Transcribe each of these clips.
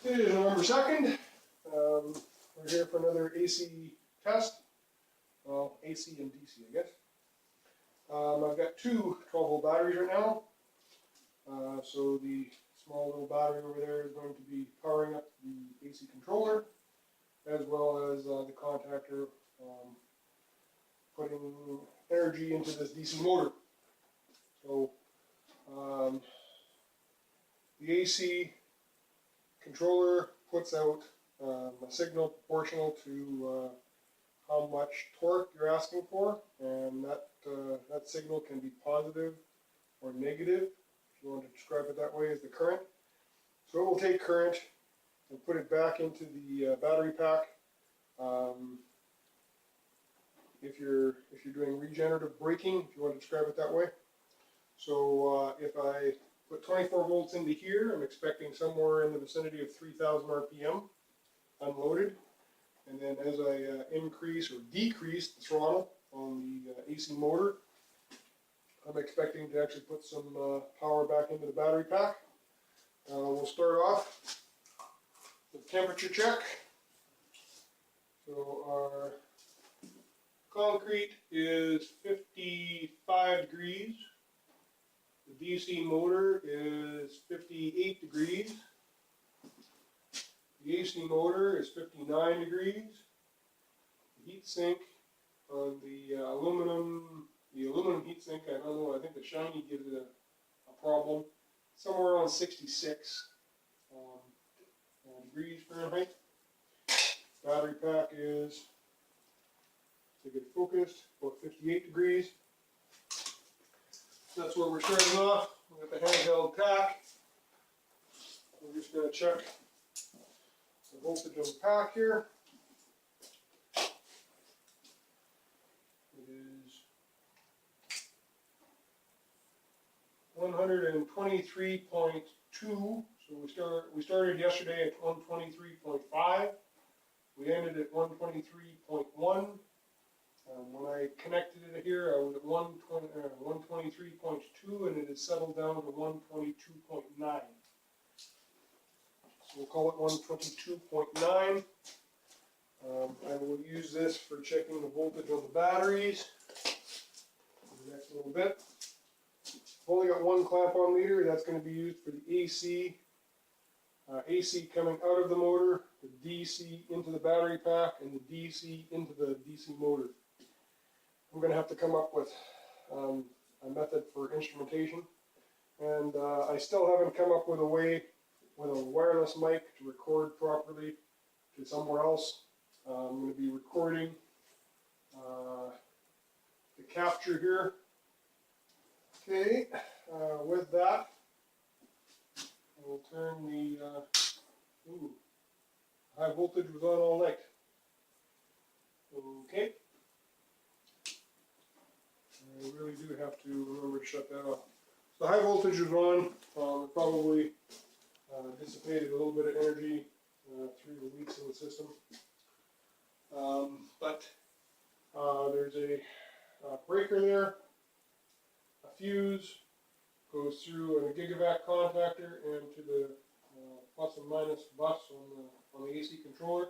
It is November 2nd. We're here for another AC test. Well, AC and DC, I guess. I've got two 12-volt batteries right now. So the small little battery over there is going to be powering up the AC controller, as well as the contactor putting energy into this DC motor. So the AC controller puts out a signal proportional to how much torque you're asking for, and that signal can be positive or negative, if you want to describe it that way, as the current. So it will take current and put it back into the battery pack. If you're doing regenerative braking, if you want to describe it that way. So if I put 24 volts into here, I'm expecting somewhere in the vicinity of 3,000 RPM unloaded. And then as I increase or decrease the throttle on the AC motor, I'm expecting to actually put some power back into the battery pack. We'll start off with temperature check. So our concrete is 55 degrees. The DC motor is 58 degrees. The AC motor is 59 degrees. The heat sink on the aluminum heat sink, I don't know, I think the shiny gives it a problem. Somewhere around 66 degrees Fahrenheit. Battery pack is, to get focused, about 58 degrees. That's where we're starting off. We've got the handheld pack. We're just going to check the voltage of the pack here. It is 123.2. So we started yesterday at 123.5. We ended at 123.1. When I connected it here, I was at 123.2, and it has settled down to 122.9. So we'll call it 122.9. I will use this for checking the voltage on the batteries in the next little bit. I've only got one clamp-on meter. That's going to be used for the AC. AC coming out of the motor, the DC into the battery pack, and the DC into the DC motor. I'm going to have to come up with a method for instrumentation, and I still haven't come up with a way with a wireless mic to record properly to somewhere else. I'm going to be recording the capture here. Okay, with that, I will turn the high voltage was on all night. Okay. I really do have to remember to shut that off. So the high voltage is on. It probably dissipated a little bit of energy through the leaks in the system. But there's a breaker there. A fuse goes through a gigavac contactor and to the plus and minus bus on the AC controller.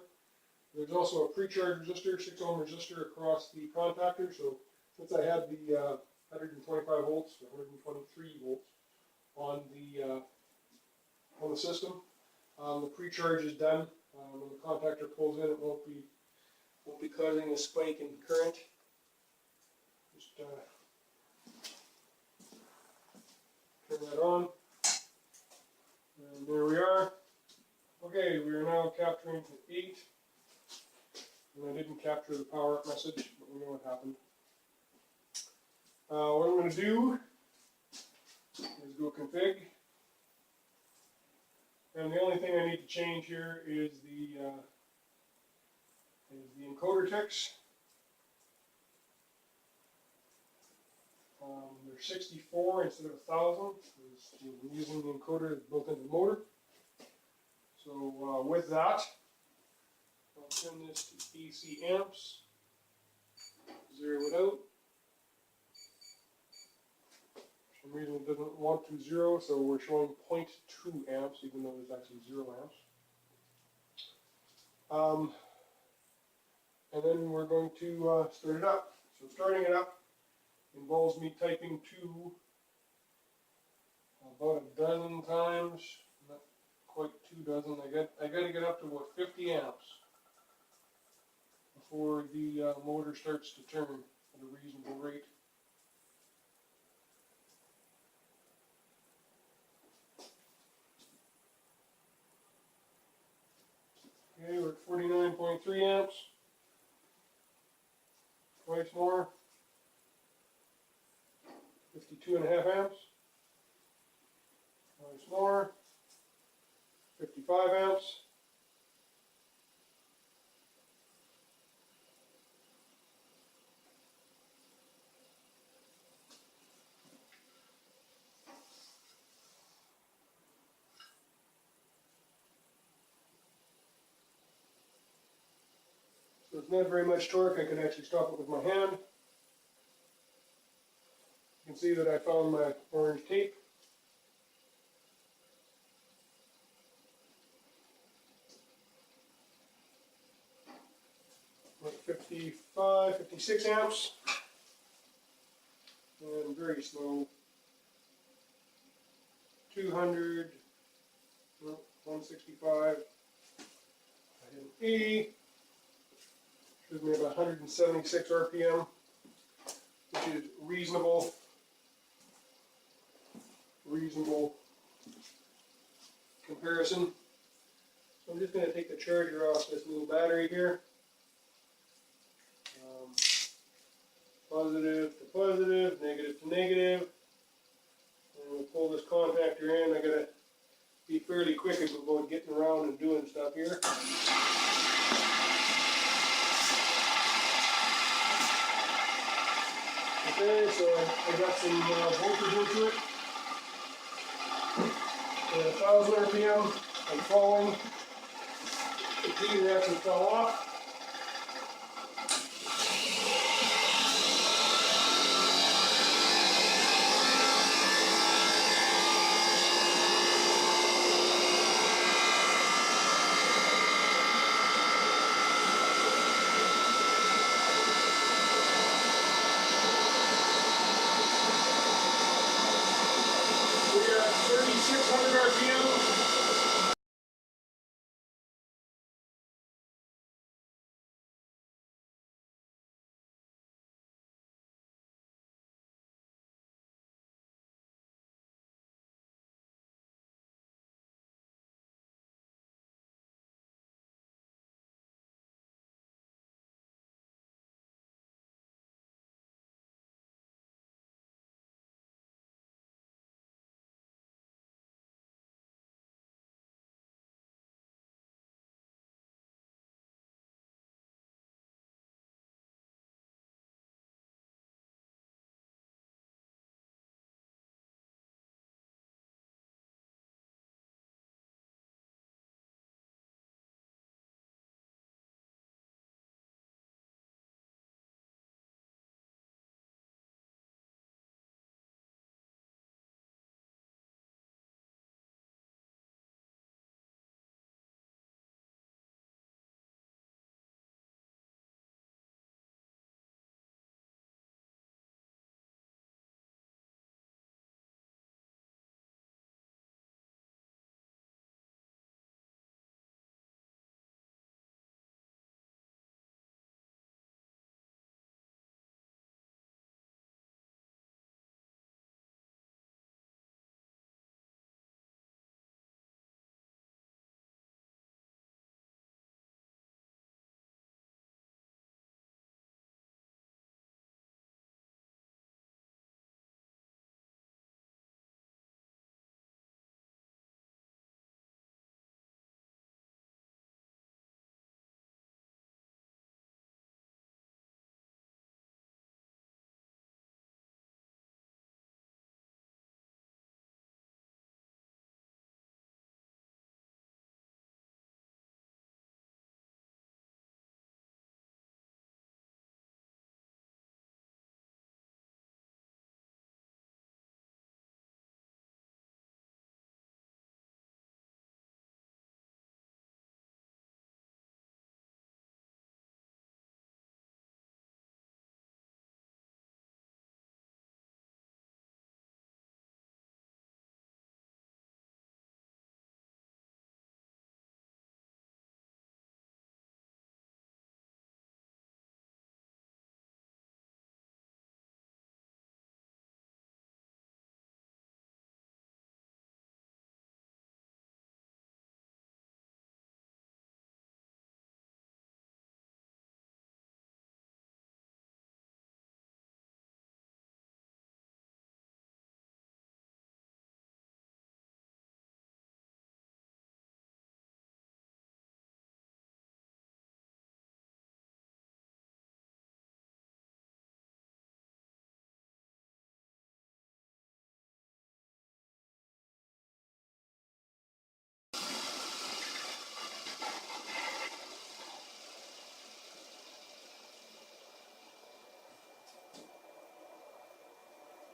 There's also a precharge resistor, 6 ohm resistor across the contactor. So since I had the 125 volts, 123 volts on the system, the precharge is done. When the contactor pulls in, it won't be causing a spike in current. Just turn that on, and there we are. Okay, we are now capturing to 8, and I didn't capture the power up message, but we know what happened. What I'm going to do is go config, and the only thing I need to change here is the encoder ticks. They're 64 instead of 1,000. I'm using the encoder that's built into the motor. So with that, I'll turn this to AC amps, zero it out. For some reason it doesn't want to zero, so we're showing 0.2 amps, even though there's actually 0 amps. And then we're going to start it up. So starting it up involves me typing to about a dozen times, not quite 2 dozen. I got to get up to about 50 amps before the motor starts to turn at a reasonable rate. Okay, we're at 49.3 amps. Twice more. 52.5 amps. Twice more. 55 amps. So it's not very much torque. I can actually stop it with my hand. You can see that I found my orange tape. Like 55, 56 amps. And very slow. 200, no, 165. I hit an 80. Gives me about 176 RPM, which is reasonable comparison. So I'm just going to take the charger off this little battery here. Positive to positive, negative to negative. And we'll pull this contactor in. I gotta be fairly quick about getting around and doing stuff here. Okay, so I got some voltage into it. At 1,000 RPM, I'm falling. The heater actually fell off. We're at 3,600 RPM.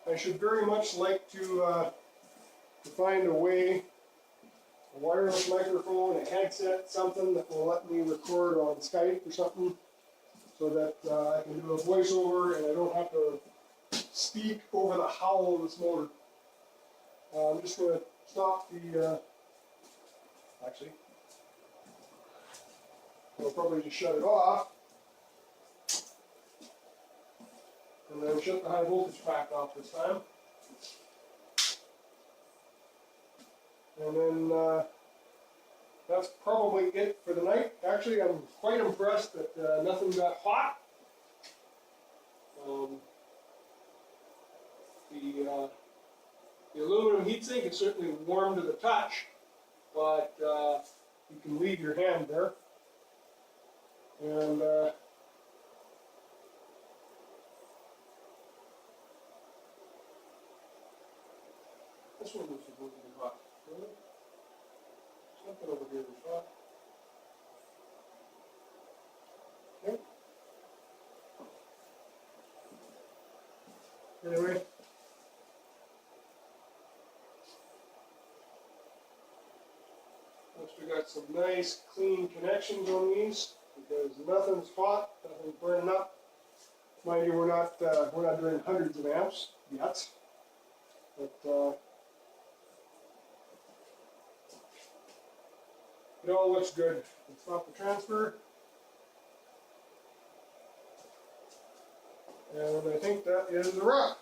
I should very much like to find a way, a wireless microphone, a headset, something that will let me record on Skype or something, so that I can do a voiceover and I don't have to speak over the howl of this motor. I'm just going to stop the, actually, I'll probably just shut it off, and then shut the high voltage pack off this time. And then that's probably it for the night. Actually, I'm quite impressed that nothing got hot. The aluminum heatsink is certainly warm to the touch, but you can leave your hand there. And this one was supposed to be hot. Really? Something over here was hot. Okay. Anyway. Once we got some nice clean connections on these, because nothing's hot, nothing's burning up. Mind you, we're not doing hundreds of amps yet, but it all looks good. Let's stop the transfer, and I think that is a wrap.